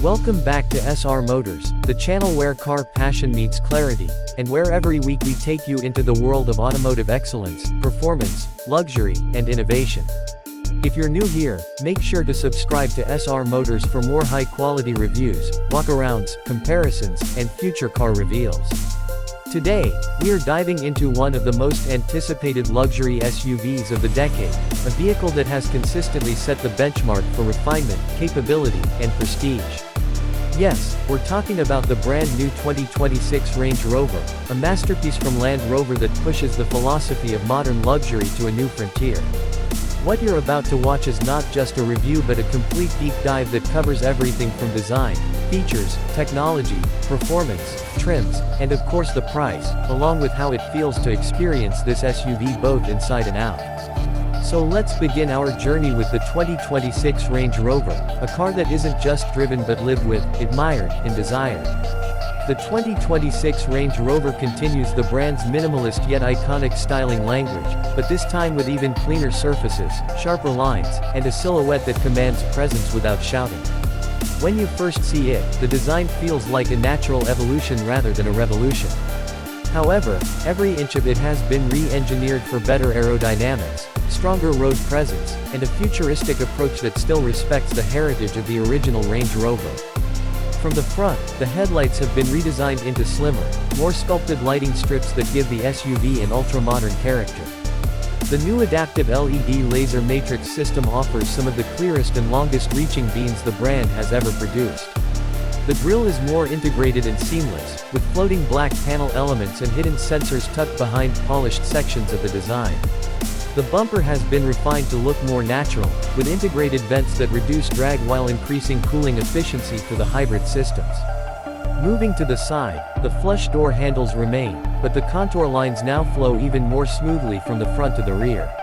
Welcome back to SR Motors, the channel where car passion meets clarity, and where every week we take you into the world of automotive excellence, performance, luxury, and innovation. If you're new here, make sure to subscribe to SR Motors for more high-quality reviews, walkarounds, comparisons, and future car reveals. Today, we are diving into one of the most anticipated luxury SUVs of the decade, a vehicle that has consistently set the benchmark for refinement, capability, and prestige. Yes, we're talking about the brand new 2026 Range Rover, a masterpiece from Land Rover that pushes the philosophy of modern luxury to a new frontier. What you're about to watch is not just a review but a complete deep dive that covers everything from design, features, technology, performance, trims, and of course the price, along with how it feels to experience this SUV both inside and out. So let's begin our journey with the 2026 Range Rover, a car that isn't just driven but lived with, admired, and desired. The 2026 Range Rover continues the brand's minimalist yet iconic styling language, but this time with even cleaner surfaces, sharper lines, and a silhouette that commands presence without shouting. When you first see it, the design feels like a natural evolution rather than a revolution. However, every inch of it has been re-engineered for better aerodynamics, stronger road presence, and a futuristic approach that still respects the heritage of the original Range Rover. From the front, the headlights have been redesigned into slimmer, more sculpted lighting strips that give the SUV an ultra-modern character. The new adaptive LED laser matrix system offers some of the clearest and longest-reaching beams the brand has ever produced. The grille is more integrated and seamless, with floating black panel elements and hidden sensors tucked behind polished sections of the design. The bumper has been refined to look more natural, with integrated vents that reduce drag while increasing cooling efficiency for the hybrid systems. Moving to the side, the flush door handles remain, but the contour lines now flow even more smoothly from the front to the rear.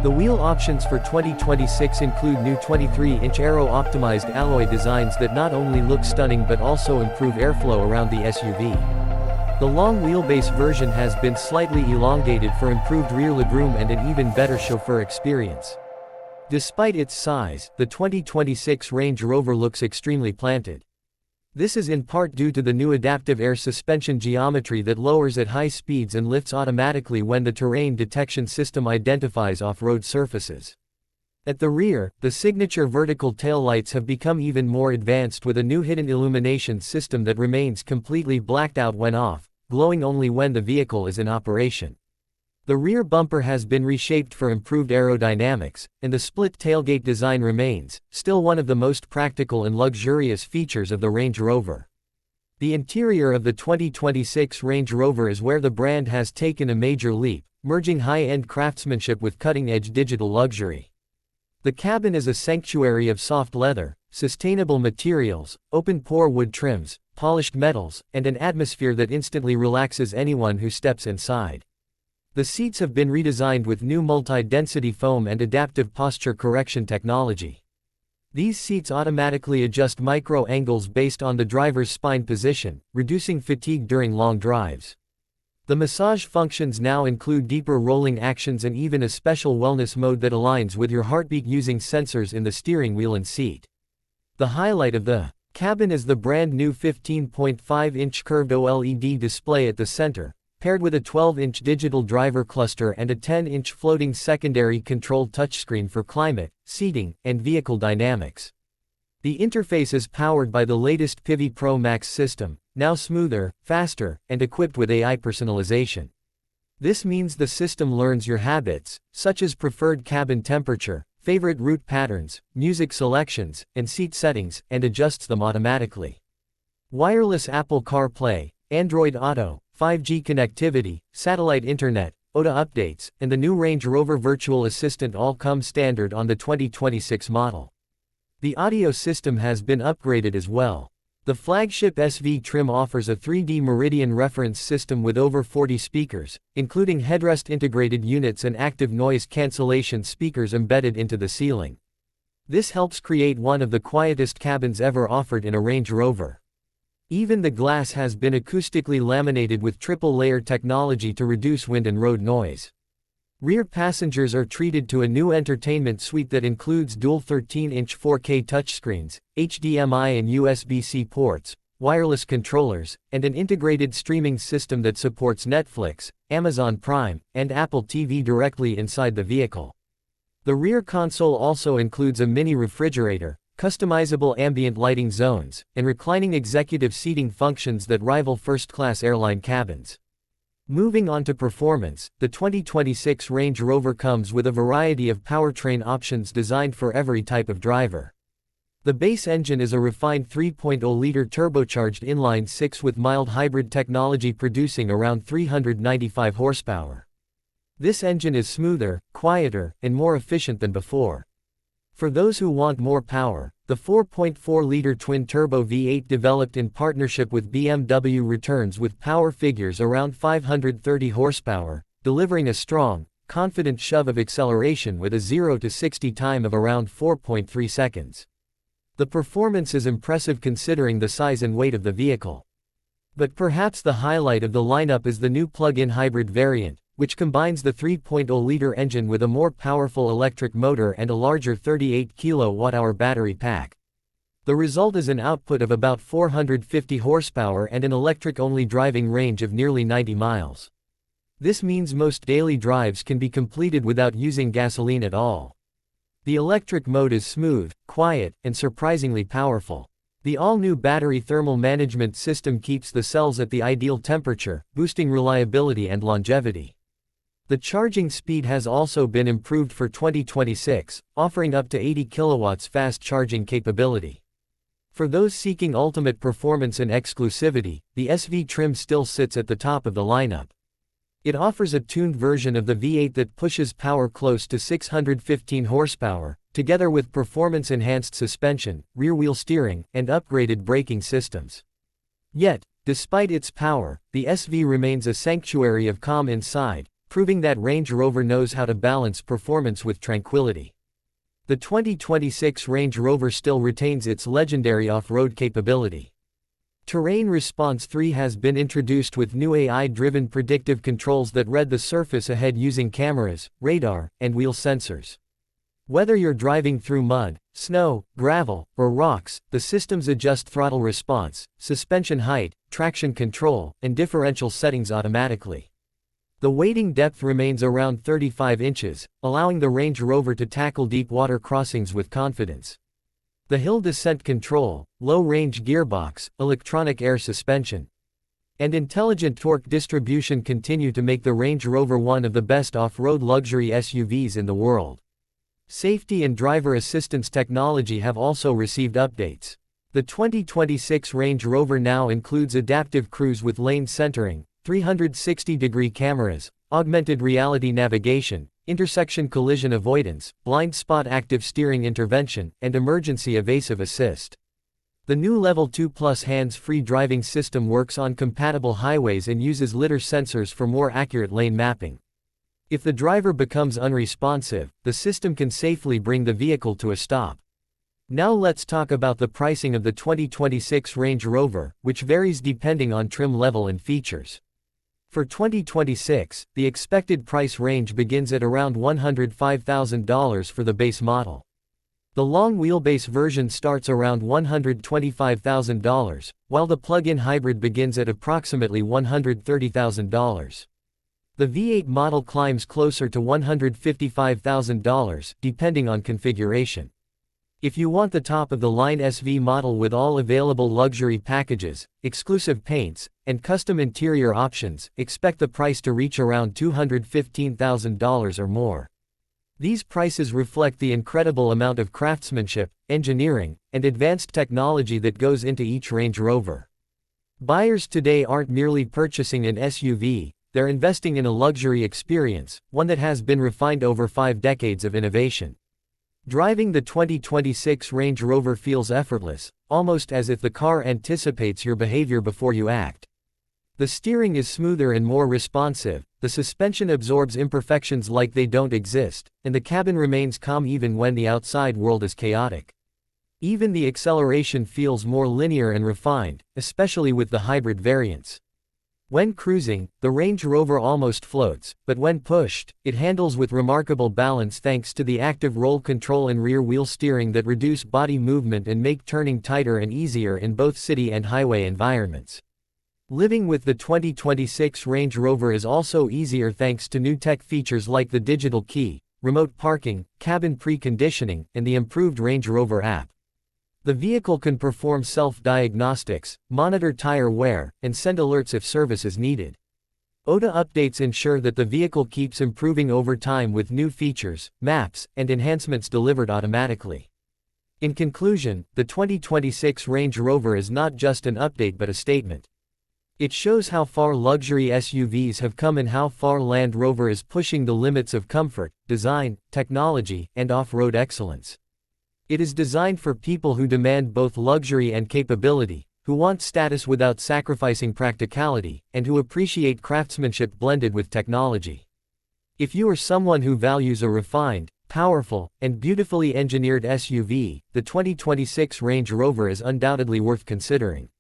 The wheel options for 2026 include new 23-inch aero-optimized alloy designs that not only look stunning but also improve airflow around the SUV. The long wheelbase version has been slightly elongated for improved rear legroom and an even better chauffeur experience. Despite its size, the 2026 Range Rover looks extremely planted. This is in part due to the new adaptive air suspension geometry that lowers at high speeds and lifts automatically when the terrain detection system identifies off-road surfaces. At the rear, the signature vertical taillights have become even more advanced with a new hidden illumination system that remains completely blacked out when off, glowing only when the vehicle is in operation. The rear bumper has been reshaped for improved aerodynamics, and the split tailgate design remains, still one of the most practical and luxurious features of the Range Rover. The interior of the 2026 Range Rover is where the brand has taken a major leap, merging high-end craftsmanship with cutting-edge digital luxury. The cabin is a sanctuary of soft leather, sustainable materials, open-pore wood trims, polished metals, and an atmosphere that instantly relaxes anyone who steps inside. The seats have been redesigned with new multi-density foam and adaptive posture correction technology. These seats automatically adjust micro-angles based on the driver's spine position, reducing fatigue during long drives. The massage functions now include deeper rolling actions and even a special wellness mode that aligns with your heartbeat using sensors in the steering wheel and seat. The highlight of the cabin is the brand new 15.5-inch curved OLED display at the center, paired with a 12-inch digital driver cluster and a 10-inch floating secondary control touchscreen for climate, seating, and vehicle dynamics. The interface is powered by the latest Pivi Pro Max system, now smoother, faster, and equipped with AI personalization. This means the system learns your habits, such as preferred cabin temperature, favorite route patterns, music selections, and seat settings, and adjusts them automatically. Wireless Apple CarPlay, Android Auto, 5G connectivity, satellite internet, OTA updates, and the new Range Rover Virtual Assistant all come standard on the 2026 model. The audio system has been upgraded as well. The flagship SV trim offers a 3D Meridian reference system with over 40 speakers, including headrest-integrated units and active noise cancellation speakers embedded into the ceiling. This helps create one of the quietest cabins ever offered in a Range Rover. Even the glass has been acoustically laminated with triple-layer technology to reduce wind and road noise. Rear passengers are treated to a new entertainment suite that includes dual 13-inch 4K touchscreens, HDMI and USB-C ports, wireless controllers, and an integrated streaming system that supports Netflix, Amazon Prime, and Apple TV directly inside the vehicle. The rear console also includes a mini refrigerator, customizable ambient lighting zones, and reclining executive seating functions that rival first-class airline cabins. Moving on to performance, the 2026 Range Rover comes with a variety of powertrain options designed for every type of driver. The base engine is a refined 3.0-liter turbocharged inline-six with mild hybrid technology producing around 395 horsepower. This engine is smoother, quieter, and more efficient than before. For those who want more power, the 4.4-liter twin-turbo V8 developed in partnership with BMW returns with power figures around 530 horsepower, delivering a strong, confident shove of acceleration with a 0 to 60 time of around 4.3 seconds. The performance is impressive considering the size and weight of the vehicle. But perhaps the highlight of the lineup is the new plug-in hybrid variant, which combines the 3.0-liter engine with a more powerful electric motor and a larger 38 kWh battery pack. The result is an output of about 450 horsepower and an electric-only driving range of nearly 90 miles. This means most daily drives can be completed without using gasoline at all. The electric mode is smooth, quiet, and surprisingly powerful. The all-new battery thermal management system keeps the cells at the ideal temperature, boosting reliability and longevity. The charging speed has also been improved for 2026, offering up to 80 kilowatts fast charging capability. For those seeking ultimate performance and exclusivity, the SV trim still sits at the top of the lineup. It offers a tuned version of the V8 that pushes power close to 615 horsepower, together with performance-enhanced suspension, rear-wheel steering, and upgraded braking systems. Yet, despite its power, the SV remains a sanctuary of calm inside, proving that Range Rover knows how to balance performance with tranquility. The 2026 Range Rover still retains its legendary off-road capability. Terrain Response 3 has been introduced with new AI-driven predictive controls that read the surface ahead using cameras, radar, and wheel sensors. Whether you're driving through mud, snow, gravel, or rocks, the systems adjust throttle response, suspension height, traction control, and differential settings automatically. The wading depth remains around 35 inches, allowing the Range Rover to tackle deep water crossings with confidence. The hill descent control, low-range gearbox, electronic air suspension, and intelligent torque distribution continue to make the Range Rover one of the best off-road luxury SUVs in the world. Safety and driver assistance technology have also received updates. The 2026 Range Rover now includes adaptive cruise with lane centering, 360-degree cameras, augmented reality navigation, intersection collision avoidance, blind spot active steering intervention, and emergency evasive assist. The new Level 2 Plus hands-free driving system works on compatible highways and uses lidar sensors for more accurate lane mapping. If the driver becomes unresponsive, the system can safely bring the vehicle to a stop. Now let's talk about the pricing of the 2026 Range Rover, which varies depending on trim level and features. For 2026, the expected price range begins at around $105,000 for the base model. The long wheelbase version starts around $125,000, while the plug-in hybrid begins at approximately $130,000. The V8 model climbs closer to $155,000, depending on configuration. If you want the top-of-the-line SV model with all available luxury packages, exclusive paints, and custom interior options, expect the price to reach around $215,000 or more. These prices reflect the incredible amount of craftsmanship, engineering, and advanced technology that goes into each Range Rover. Buyers today aren't merely purchasing an SUV, they're investing in a luxury experience, one that has been refined over 5 decades of innovation. Driving the 2026 Range Rover feels effortless, almost as if the car anticipates your behavior before you act. The steering is smoother and more responsive, the suspension absorbs imperfections like they don't exist, and the cabin remains calm even when the outside world is chaotic. Even the acceleration feels more linear and refined, especially with the hybrid variants. When cruising, the Range Rover almost floats, but when pushed, it handles with remarkable balance thanks to the active roll control and rear wheel steering that reduce body movement and make turning tighter and easier in both city and highway environments. Living with the 2026 Range Rover is also easier thanks to new tech features like the digital key, remote parking, cabin preconditioning, and the improved Range Rover app. The vehicle can perform self-diagnostics, monitor tire wear, and send alerts if service is needed. OTA updates ensure that the vehicle keeps improving over time with new features, maps, and enhancements delivered automatically. In conclusion, the 2026 Range Rover is not just an update but a statement. It shows how far luxury SUVs have come and how far Land Rover is pushing the limits of comfort, design, technology, and off-road excellence. It is designed for people who demand both luxury and capability, who want status without sacrificing practicality, and who appreciate craftsmanship blended with technology. If you are someone who values a refined, powerful, and beautifully engineered SUV, the 2026 Range Rover is undoubtedly worth considering.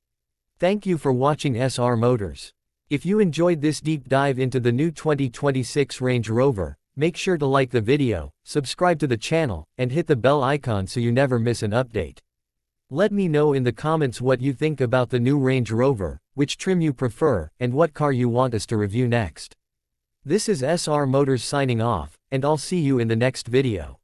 Thank you for watching SR Motors. If you enjoyed this deep dive into the new 2026 Range Rover, make sure to like the video, subscribe to the channel, and hit the bell icon so you never miss an update. Let me know in the comments what you think about the new Range Rover, which trim you prefer, and what car you want us to review next. This is SR Motors signing off, and I'll see you in the next video.